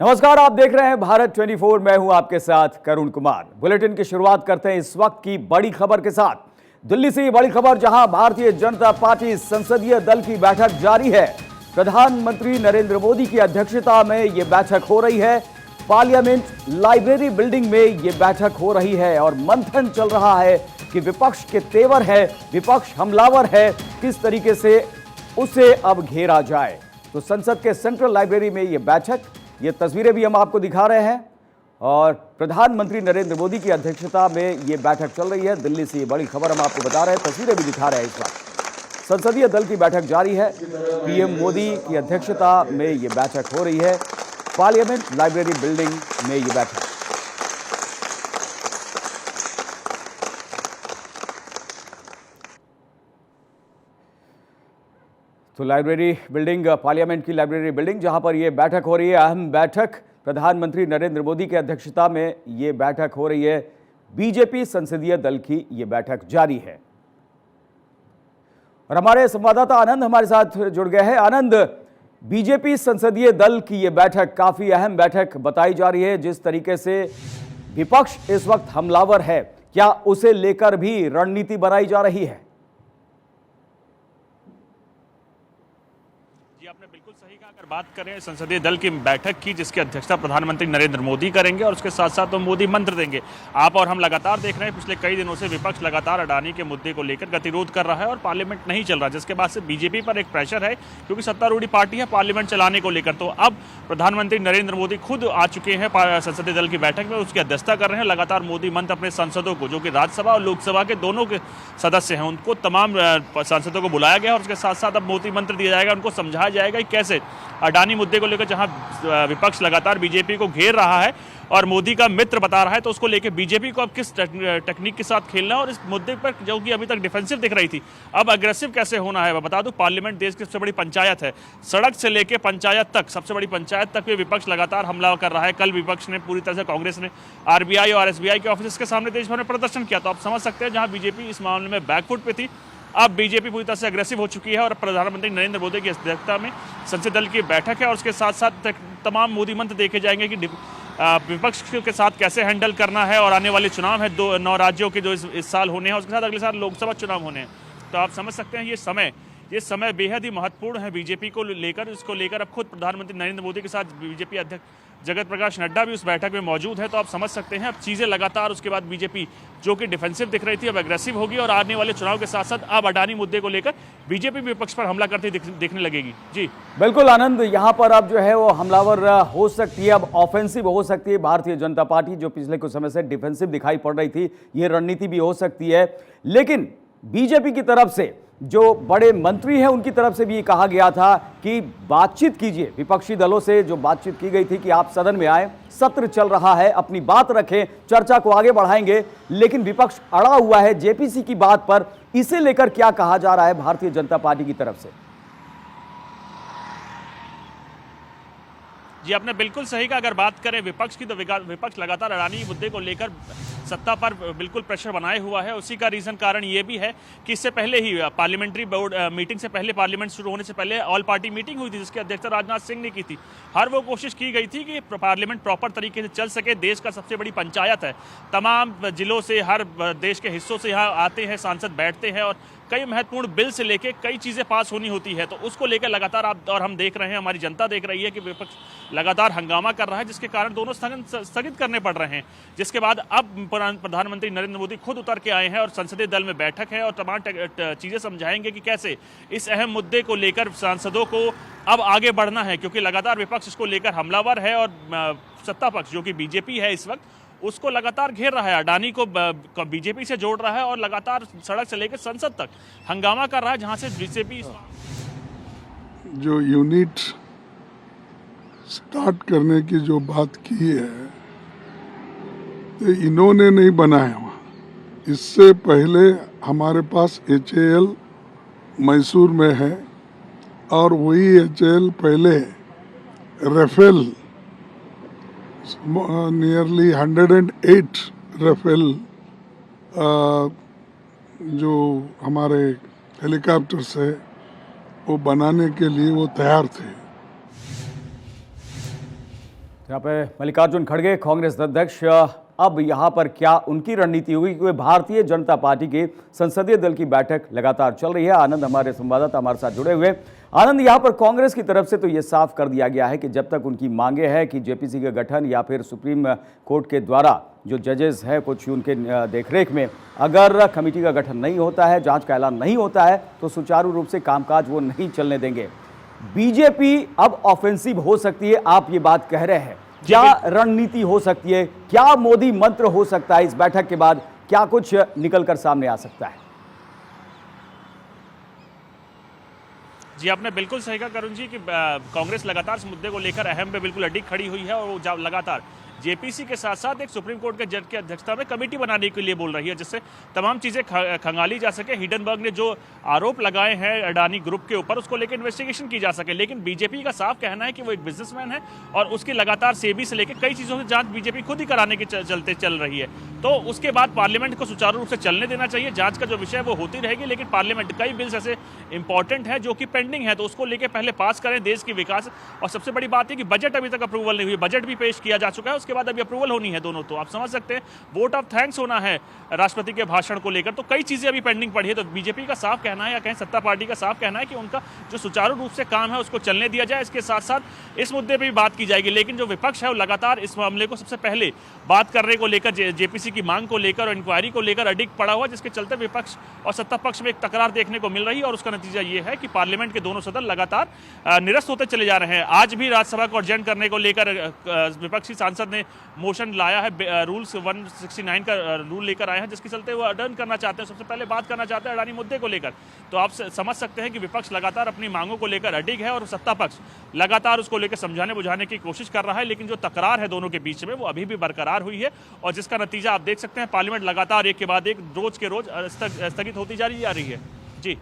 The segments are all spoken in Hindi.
नमस्कार, आप देख रहे हैं भारत 24। मैं हूं आपके साथ करुण कुमार। बुलेटिन की शुरुआत करते हैं इस वक्त की बड़ी खबर के साथ। दिल्ली से ये बड़ी खबर, जहां भारतीय जनता पार्टी संसदीय दल की बैठक जारी है। प्रधानमंत्री नरेंद्र मोदी की अध्यक्षता में ये बैठक हो रही है। पार्लियामेंट लाइब्रेरी बिल्डिंग में ये बैठक हो रही है और मंथन चल रहा है कि विपक्ष के तेवर है, विपक्ष हमलावर है, किस तरीके से उसे अब घेरा जाए। तो संसद के सेंट्रल लाइब्रेरी में ये बैठक, ये तस्वीरें भी हम आपको दिखा रहे हैं और प्रधानमंत्री नरेंद्र मोदी की अध्यक्षता में ये बैठक चल रही है। दिल्ली से ये बड़ी खबर हम आपको बता रहे हैं, तस्वीरें भी दिखा रहे हैं। इस वक्त संसदीय दल की बैठक जारी है। पीएम मोदी की अध्यक्षता में ये बैठक हो रही है। पार्लियामेंट लाइब्रेरी बिल्डिंग में ये बैठक। तो लाइब्रेरी बिल्डिंग, पार्लियामेंट की लाइब्रेरी बिल्डिंग, जहां पर यह बैठक हो रही है, अहम बैठक। प्रधानमंत्री नरेंद्र मोदी की अध्यक्षता में यह बैठक हो रही है। बीजेपी संसदीय दल की यह बैठक जारी है और हमारे संवाददाता आनंद हमारे साथ जुड़ गए हैं। आनंद, बीजेपी संसदीय दल की यह बैठक काफी अहम बैठक बताई जा रही है। जिस तरीके से विपक्ष इस वक्त हमलावर है, क्या उसे लेकर भी रणनीति बनाई जा रही है? आपने बिल्कुल सही कहा। अगर बात करें संसदीय दल की बैठक की, जिसकी अध्यक्षता प्रधानमंत्री नरेंद्र मोदी करेंगे और उसके साथ साथ वो मोदी मंत्र देंगे। आप और हम लगातार देख रहे हैं, पिछले कई दिनों से विपक्ष लगातार अडानी के मुद्दे को लेकर गतिरोध कर रहा है और पार्लियामेंट नहीं चल रहा, जिसके बाद से बीजेपी पर एक प्रेशर है, क्योंकि सत्तारूढ़ी पार्टी है पार्लियामेंट चलाने को लेकर। तो अब प्रधानमंत्री नरेंद्र मोदी खुद आ चुके हैं संसदीय दल की बैठक में, उसकी अध्यक्षता कर रहे हैं। लगातार मोदी मंत्र अपने सांसदों को, जो कि राज्यसभा और लोकसभा के दोनों के सदस्य हैं, उनको तमाम सांसदों को बुलाया गया और उसके साथ साथ अब मोदी मंत्र दिया जाएगा। उनको समझाया जाएगा कि कैसे अडानी मुद्दे को लेकर, जहां विपक्ष लगातार बीजेपी को घेर रहा है और मोदी का मित्र बता रहा है, तो उसको लेकर बीजेपी को अब किस टेक्निक के साथ खेलना और इस मुद्दे पर, जो कि अभी तक डिफेंसिव दिख रही थी, अब अग्रेसिव कैसे होना है। मैं बता दूं, पार्लियामेंट देश की सबसे बड़ी पंचायत है। सड़क से लेकर पंचायत तक, सबसे बड़ी पंचायत तक भी विपक्ष लगातार हमला कर रहा है। कल विपक्ष ने पूरी तरह से, कांग्रेस ने आरबीआई और एसबीआई के ऑफिस के सामने देश भर में प्रदर्शन किया। तो आप समझ सकते हैं, जहां बीजेपी इस मामले में बैकफुट पे थी, अब बीजेपी पूरी तरह से अग्रेसिव हो चुकी है और प्रधानमंत्री नरेंद्र मोदी की अध्यक्षता में संसदीय दल की बैठक है और उसके साथ साथ तमाम मोदी मंत्र देखे जाएंगे कि विपक्ष के साथ कैसे हैंडल करना है। और आने वाले चुनाव है 9 राज्यों के, जो इस साल होने हैं, उसके साथ अगले साल लोकसभा चुनाव होने हैं। तो आप समझ सकते हैं ये समय बेहद ही महत्वपूर्ण है बीजेपी को लेकर। इसको लेकर अब खुद प्रधानमंत्री नरेंद्र मोदी के साथ बीजेपी अध्यक्ष जगत प्रकाश नड्डा भी उस बैठक में मौजूद है। तो आप समझ सकते हैं, अब चीज़ें लगातार उसके बाद बीजेपी, जो कि डिफेंसिव दिख रही थी, अब एग्रेसिव होगी और आने वाले चुनाव के साथ साथ अब अडानी मुद्दे को लेकर बीजेपी विपक्ष पर हमला करती दिखने लगेगी। जी बिल्कुल आनंद, यहाँ पर अब जो है वो हमलावर हो सकती है, अब ऑफेंसिव हो सकती है भारतीय जनता पार्टी, जो पिछले कुछ समय से डिफेंसिव दिखाई पड़ रही थी। ये रणनीति भी हो सकती है। लेकिन बीजेपी की तरफ से जो बड़े मंत्री हैं, उनकी तरफ से भी कहा गया था कि बातचीत कीजिए। विपक्षी दलों से जो बातचीत की गई थी कि आप सदन में आए, सत्र चल रहा है, अपनी बात रखें, चर्चा को आगे बढ़ाएंगे। लेकिन विपक्ष अड़ा हुआ है जेपीसी की बात पर। इसे लेकर क्या कहा जा रहा है भारतीय जनता पार्टी की तरफ से? जी, आपने बिल्कुल सही कहा। अगर बात करें विपक्ष की, तो विपक्ष लगातार अडानी मुद्दे को लेकर सत्ता पर बिल्कुल प्रेशर बनाए हुआ है। उसी का कारण ये भी है कि इससे पहले ही पार्लियामेंट्री बोर्ड मीटिंग से पहले, पार्लियामेंट शुरू होने से पहले ऑल पार्टी मीटिंग हुई थी, जिसकी अध्यक्षता राजनाथ सिंह ने की थी। हर वो कोशिश की गई थी कि पार्लियामेंट प्रॉपर तरीके से चल सके। देश का सबसे बड़ी पंचायत है, तमाम जिलों से, हर देश के हिस्सों से यहाँ आते हैं सांसद, बैठते हैं और कई महत्वपूर्ण बिल से लेके कई चीज़ें पास होनी होती है। तो उसको लेकर लगातार आप और हम देख रहे हैं, हमारी जनता देख रही है कि विपक्ष लगातार हंगामा कर रहा है, जिसके कारण दोनों स्थगित करने पड़ रहे हैं। जिसके बाद अब प्रधानमंत्री नरेंद्र मोदी खुद उतर के आए हैं और संसदीय दल में बैठक है और तमाम चीज़ें समझाएंगे कि कैसे इस अहम मुद्दे को लेकर सांसदों को अब आगे बढ़ना है, क्योंकि लगातार विपक्ष इसको लेकर हमलावर है और सत्ता पक्ष, जो कि बीजेपी है इस वक्त, उसको लगातार घेर रहा है। अडानी को बीजेपी से जोड़ रहा है और लगातार सड़क से लेकर संसद तक हंगामा कर रहा है, जहां से बीजेपी जो यूनिट स्टार्ट करने की जो बात की है, तो इन्होंने नहीं बनाया वहाँ। इससे पहले हमारे पास HAL मैसूर में है और वही HAL पहले राफेल, नियरली 108 राफेल जो हमारे हेलीकॉप्टर्स है, वो बनाने के लिए वो तैयार थे। यहाँ पे मल्लिकार्जुन खड़गे कांग्रेस अध्यक्ष, अब यहाँ पर क्या उनकी रणनीति होगी, क्योंकि भारतीय जनता पार्टी के संसदीय दल की बैठक लगातार चल रही है। आनंद हमारे संवाददाता हमारे साथ जुड़े हुए। आनंद, यहाँ पर कांग्रेस की तरफ से तो ये साफ कर दिया गया है कि जब तक उनकी मांगे हैं कि जेपीसी का गठन या फिर सुप्रीम कोर्ट के द्वारा जो जजेस है कुछ उनके देखरेख में अगर कमेटी का गठन नहीं होता है, जांच का ऐलान नहीं होता है, तो सुचारू रूप से कामकाज वो नहीं चलने देंगे। बीजेपी अब ऑफेंसिव हो सकती है, आप ये बात कह रहे हैं। क्या रणनीति हो सकती है, क्या मोदी मंत्र हो सकता है इस बैठक के बाद, क्या कुछ निकलकर सामने आ सकता है? जी, आपने बिल्कुल सही कहा करुण जी कि कांग्रेस लगातार इस मुद्दे को लेकर अहम पे बिल्कुल अडिग खड़ी हुई है और वो लगातार जेपीसी के साथ साथ एक सुप्रीम कोर्ट के जज की अध्यक्षता में कमेटी बनाने के लिए बोल रही है, जिससे तमाम चीज़ें खंगाली जा सके। हिडनबर्ग ने जो आरोप लगाए हैं अडानी ग्रुप के ऊपर, उसको लेकर इन्वेस्टिगेशन की जा सके। लेकिन बीजेपी का साफ कहना है कि वो एक बिजनेसमैन है और उसकी लगातार सेबी से लेकर कई चीज़ों से जांच बीजेपी खुद ही कराने के चलते चल रही है। तो उसके बाद पार्लियामेंट को सुचारू रूप से चलने देना चाहिए। जांच का जो विषय है वो होती रहेगी, लेकिन पार्लियामेंट कई बिल्स ऐसे इंपॉर्टेंट हैं जो कि पेंडिंग है, तो उसको लेकर पहले पास करें देश की विकास। और सबसे बड़ी बात है कि बजट अभी तक अप्रूवल नहीं हुई, बजट भी पेश किया जा चुका है, उसके बाद अभी अप्रूवल होनी है दोनों। तो आप समझ सकते हैं वोट ऑफ थैंक्स होना है राष्ट्रपति के भाषण को लेकर, तो कई चीजें अभी पेंडिंग पड़ी है। तो बीजेपी का साफ कहना है या कहें सत्ता पार्टी का साफ कहना है कि उनका जो सुचारू रूप से काम है उसको चलने दिया जाए। इसके साथ साथ इस मुद्दे पर भी बात की जाएगी, लेकिन जो विपक्ष है वो लगातार इस मामले को सबसे पहले बात करने को लेकर, जेपीसी की मांग को लेकर और इंक्वायरी को लेकर अडिग पड़ा हुआ, जिसके चलते विपक्ष और सत्ता पक्ष में एक तकरार देखने को मिल रही है। और उसका नतीजा ये है कि पार्लियामेंट के दोनों सदन लगातार निरस्त होते चले जा रहे हैं। आज भी राज्यसभा को अर्जेंट करने को लेकर विपक्षी सांसद ने मोशन लाया है, रूल्स 169 का रूल लेकर आए हैं, जिसके चलते वो अडर्न करना चाहते हैं, सबसे पहले बात करना चाहते हैं अडानी मुद्दे को लेकर। तो आप समझ सकते हैं कि विपक्ष लगातार अपनी मांगों को लेकर अडिग है और सत्ता पक्ष लगातार उसको लेकर समझाने बुझाने की कोशिश कर रहा है। लेकिन जो तकरार है दोनों के बीच में वो अभी भी बरकरार हुई है, और जिसका नतीजा आप देख सकते हैं पार्लियामेंट लगातार एक के बाद एक रोज के रोज स्थगित होती जा रही है। जी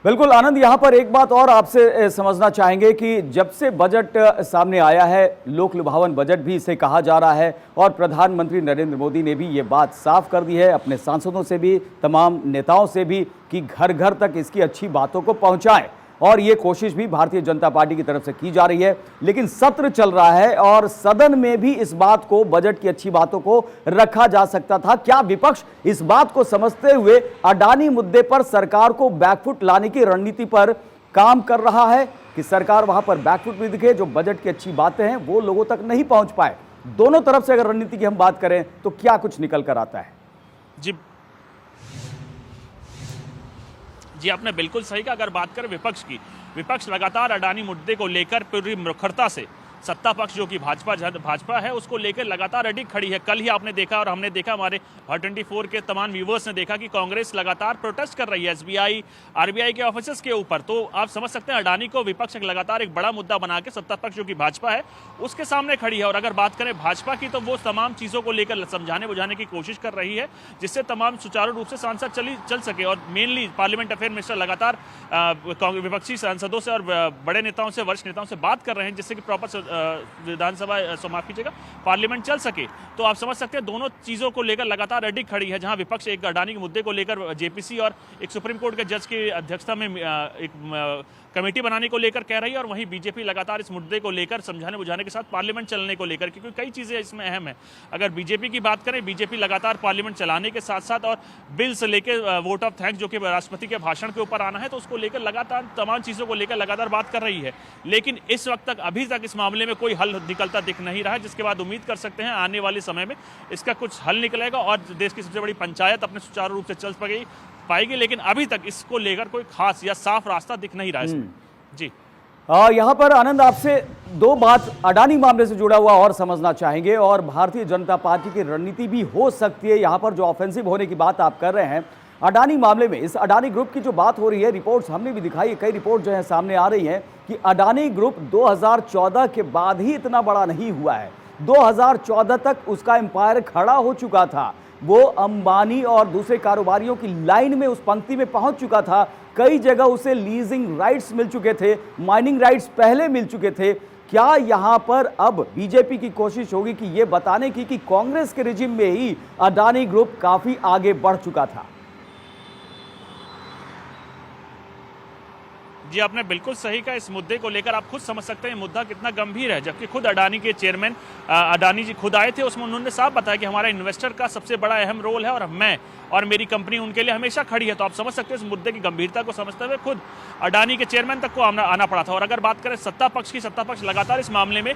बिल्कुल आनंद, यहाँ पर एक बात और आपसे समझना चाहेंगे कि जब से बजट सामने आया है, लोक लुभावन बजट भी इसे कहा जा रहा है, और प्रधानमंत्री नरेंद्र मोदी ने भी ये बात साफ कर दी है अपने सांसदों से भी, तमाम नेताओं से भी, कि घर घर तक इसकी अच्छी बातों को पहुंचाएं, और ये कोशिश भी भारतीय जनता पार्टी की तरफ से की जा रही है। लेकिन सत्र चल रहा है और सदन में भी इस बात को, बजट की अच्छी बातों को रखा जा सकता था। क्या विपक्ष इस बात को समझते हुए अडानी मुद्दे पर सरकार को बैकफुट लाने की रणनीति पर काम कर रहा है कि सरकार वहां पर बैकफुट भी दिखे, जो बजट की अच्छी बातें हैं वो लोगों तक नहीं पहुंच पाए? दोनों तरफ से अगर रणनीति की हम बात करें तो क्या कुछ निकल कर आता है? जी, आपने बिल्कुल सही कहा। अगर बात करें विपक्ष की, विपक्ष लगातार अडानी मुद्दे को लेकर पूरी मुखरता से, सत्ता पक्ष जो कि भाजपा है उसको लेकर लगातार अडिग खड़ी है। कल ही आपने देखा और हमने देखा, हमारे हर 24 के तमाम व्यूवर्स ने देखा कि कांग्रेस लगातार प्रोटेस्ट कर रही है एसबीआई, आरबीआई के ऑफिसर्स के ऊपर। तो आप समझ सकते हैं अडानी को विपक्ष लगातार एक बड़ा मुद्दा बना के सत्ता पक्ष जो कि भाजपा है उसके सामने खड़ी है। और अगर बात करें भाजपा की, तो वो तमाम चीज़ों को लेकर समझाने बुझाने की कोशिश कर रही है, जिससे तमाम सुचारू रूप से सांसद चल सके। और मेनली पार्लियामेंट अफेयर मिनिस्टर लगातार विपक्षी सांसदों से और बड़े नेताओं से, वरिष्ठ नेताओं से बात कर रहे हैं, जिससे कि प्रॉपर विधानसभा, माफ कीजिएगा, पार्लियामेंट चल सके। तो आप समझ सकते हैं दोनों चीजों को लेकर लगातार अडिग खड़ी है, जहां विपक्ष एक अडानी के मुद्दे को लेकर जेपीसी और एक सुप्रीम कोर्ट के जज की अध्यक्षता में एक कमेटी बनाने को लेकर कह रही है, और वहीं बीजेपी लगातार इस मुद्दे को लेकर समझाने बुझाने के साथ पार्लियामेंट चलने को लेकर, क्योंकि कई चीजें इसमें अहम है। अगर बीजेपी की बात करें, बीजेपी लगातार पार्लियामेंट चलाने के साथ साथ और बिल से लेकर वोट ऑफ थैंक्स जो कि राष्ट्रपति के भाषण के ऊपर आना है, तो उसको लेकर लगातार तमाम चीजों को लेकर लगातार बात कर रही है। लेकिन इस वक्त तक अभी तक इस मामले में कोई हल निकलता दिख नहीं रहा है, जिसके बाद उम्मीद कर सकते हैं आने वाले समय में इसका कुछ हल निकलेगा और देश की सबसे बड़ी पंचायत अपने सुचारू रूप से चल पाएगी। लेकिन अभी तक इसको लेकर कोई खास या साफ रास्ता दिख नहीं रहा है। जी यहाँ पर आनंद, आपसे दो बात अडानी मामले से जुड़ा हुआ और समझना चाहेंगे, और भारतीय जनता पार्टी की रणनीति भी हो सकती है यहाँ पर, जो ऑफेंसिव होने की बात आप कर रहे हैं अडानी मामले में। इस अडानी ग्रुप की जो बात हो रही है, रिपोर्ट्स हमने भी दिखाई है, कई रिपोर्ट जो है सामने आ रही हैं कि अडानी ग्रुप 2014 के बाद ही इतना बड़ा नहीं हुआ है। 2014 तक उसका एम्पायर खड़ा हो चुका था, वो अंबानी और दूसरे कारोबारियों की लाइन में, उस पंक्ति में पहुंच चुका था। कई जगह उसे लीजिंग राइट्स मिल चुके थे, माइनिंग राइट्स पहले मिल चुके थे। क्या यहां पर अब बीजेपी की कोशिश होगी कि यह बताने की कि कांग्रेस के रिजिम में ही अडानी ग्रुप काफी आगे बढ़ चुका था? जी, आपने बिल्कुल सही कहा। इस मुद्दे को लेकर आप खुद समझ सकते हैं मुद्दा कितना गंभीर है, जबकि खुद अडानी के चेयरमैन अडानी जी खुद आए थे, उसमें उन्होंने साफ बताया कि हमारा इन्वेस्टर का सबसे बड़ा अहम रोल है और मैं और मेरी कंपनी उनके लिए हमेशा खड़ी है। तो आप समझ सकते हैं इस मुद्दे की गंभीरता को समझते हुए खुद अडानी के चेयरमैन तक को आना पड़ा था। और अगर बात करें सत्ता पक्ष की, सत्ता पक्ष लगातार इस मामले में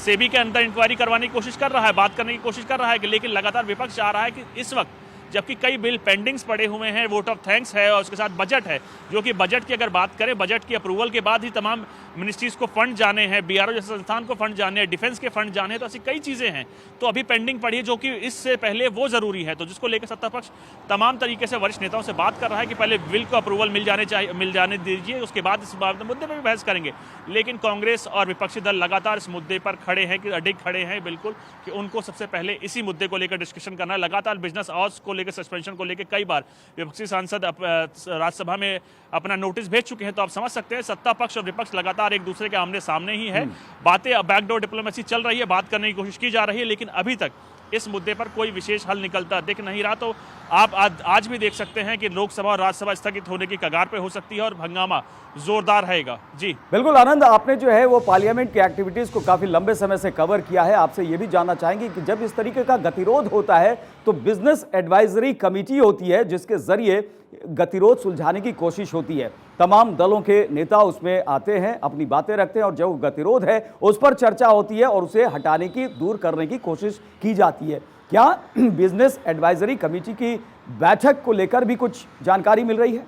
सेबी के अंदर इंक्वायरी करवाने की कोशिश कर रहा है, बात करने की कोशिश कर रहा है, लेकिन लगातार विपक्ष चाह रहा है कि इस वक्त जबकि कई बिल पेंडिंग्स पड़े हुए हैं, वोट ऑफ थैंक्स है और उसके साथ बजट है, जो कि बजट की अगर बात करें, बजट की अप्रूवल के बाद ही तमाम मिनिस्ट्रीज को फंड जाने हैं, बीआरओ जैसे संस्थान को फंड जाने हैं, डिफेंस के फंड जाने हैं, तो ऐसी कई चीज़ें हैं तो अभी पेंडिंग पड़ी है, जो कि इससे पहले वो ज़रूरी है। तो जिसको लेकर सत्ता पक्ष तमाम तरीके से वरिष्ठ नेताओं से बात कर रहा है कि पहले बिल को अप्रूवल मिल जाने दीजिए, उसके बाद इस मुद्दे पर भी बहस करेंगे। लेकिन कांग्रेस और विपक्षी दल लगातार इस मुद्दे पर खड़े हैं, कि अडिग खड़े हैं बिल्कुल, कि उनको सबसे पहले इसी मुद्दे को लेकर डिस्कशन करना है। लगातार बिजनेस आवर्स को लेकर, सस्पेंशन को लेकर कई बार विपक्षी सांसद राज्यसभा में अपना नोटिस भेज चुके हैं। तो आप समझ सकते हैं सत्ता पक्ष और विपक्ष लगातार एक दूसरे के आमने सामने ही है। बातें बैकडोर डिप्लोमेसी चल रही है, बात करने की कोशिश की जा रही है, लेकिन अभी तक इस मुद्दे पर कोई विशेष हल निकलता दिख नहीं रहा। तो आप आज भी देख सकते हैं कि लोकसभा और राज्यसभा स्थगित होने की कगार पे हो सकती है और हंगामा जोरदार रहेगा। जी बिल्कुल आनंद, आपने जो है वो पार्लियामेंट की एक्टिविटीज को काफी लंबे समय से कवर किया है। आपसे ये भी जानना चाहेंगे कि जब इस तरीके का गतिरोध होता है तो बिजनेस एडवाइजरी कमेटी होती है जिसके जरिए गतिरोध सुलझाने की कोशिश होती है। तमाम दलों के नेता उसमें आते हैं, अपनी बातें रखते हैं और जो गतिरोध है उस पर चर्चा होती है और उसे हटाने की, दूर करने की कोशिश की जाती है। क्या बिजनेस एडवाइजरी कमेटी की बैठक को लेकर भी कुछ जानकारी मिल रही है?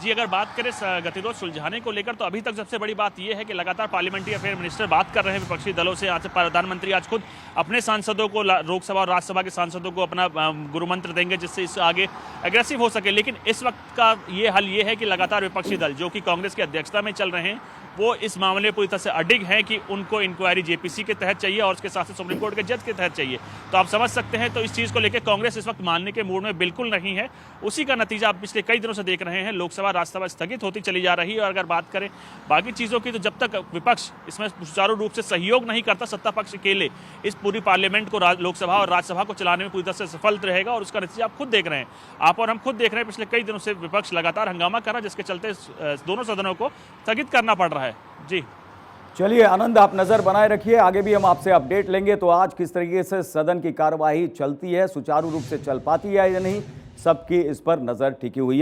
जी, अगर बात करें गतिरोध सुलझाने को लेकर, तो अभी तक सबसे बड़ी बात यह है कि लगातार पार्लियामेंट्री अफेयर मिनिस्टर बात कर रहे हैं विपक्षी दलों से। आज प्रधानमंत्री आज खुद अपने सांसदों को, लोकसभा और राज्यसभा के सांसदों को अपना गुरुमंत्र देंगे, जिससे इससे आगे एग्रेसिव हो सके। लेकिन इस वक्त का ये हल ये है कि लगातार विपक्षी दल जो कि कांग्रेस की अध्यक्षता में चल रहे हैं, वो इस मामले में पूरी तरह से अडिग हैं कि उनको इंक्वायरी जेपीसी के तहत चाहिए और उसके साथ साथ सुप्रीम कोर्ट के जज के तहत चाहिए। तो आप समझ सकते हैं, तो इस चीज़ को लेकर कांग्रेस इस वक्त मानने के मूड में बिल्कुल नहीं है। उसी का नतीजा आप पिछले कई दिनों से देख रहे हैं, लोकसभा राज्यसभा स्थगित होती चली जा रही है। और अगर बात करें बाकी चीज़ों की, तो जब तक विपक्ष इसमें सुचारू रूप से सहयोग नहीं करता, सत्ता पक्ष अकेले इस पूरी पार्लियामेंट को, लोकसभा और राज्यसभा को चलाने में पूरी तरह से सफल रहेगा। और उसका नतीजा आप खुद देख रहे हैं, आप और हम खुद देख रहे हैं। पिछले कई दिनों से विपक्ष लगातार हंगामा कर रहा है, जिसके चलते दोनों सदनों को स्थगित करना पड़ रहा है। जी चलिए आनंद, आप नजर बनाए रखिए, आगे भी हम आपसे अपडेट लेंगे। तो आज किस तरीके से सदन की कार्यवाही चलती है, सुचारू रूप से चल पाती है या नहीं, सबकी इस पर नजर टिकी हुई है।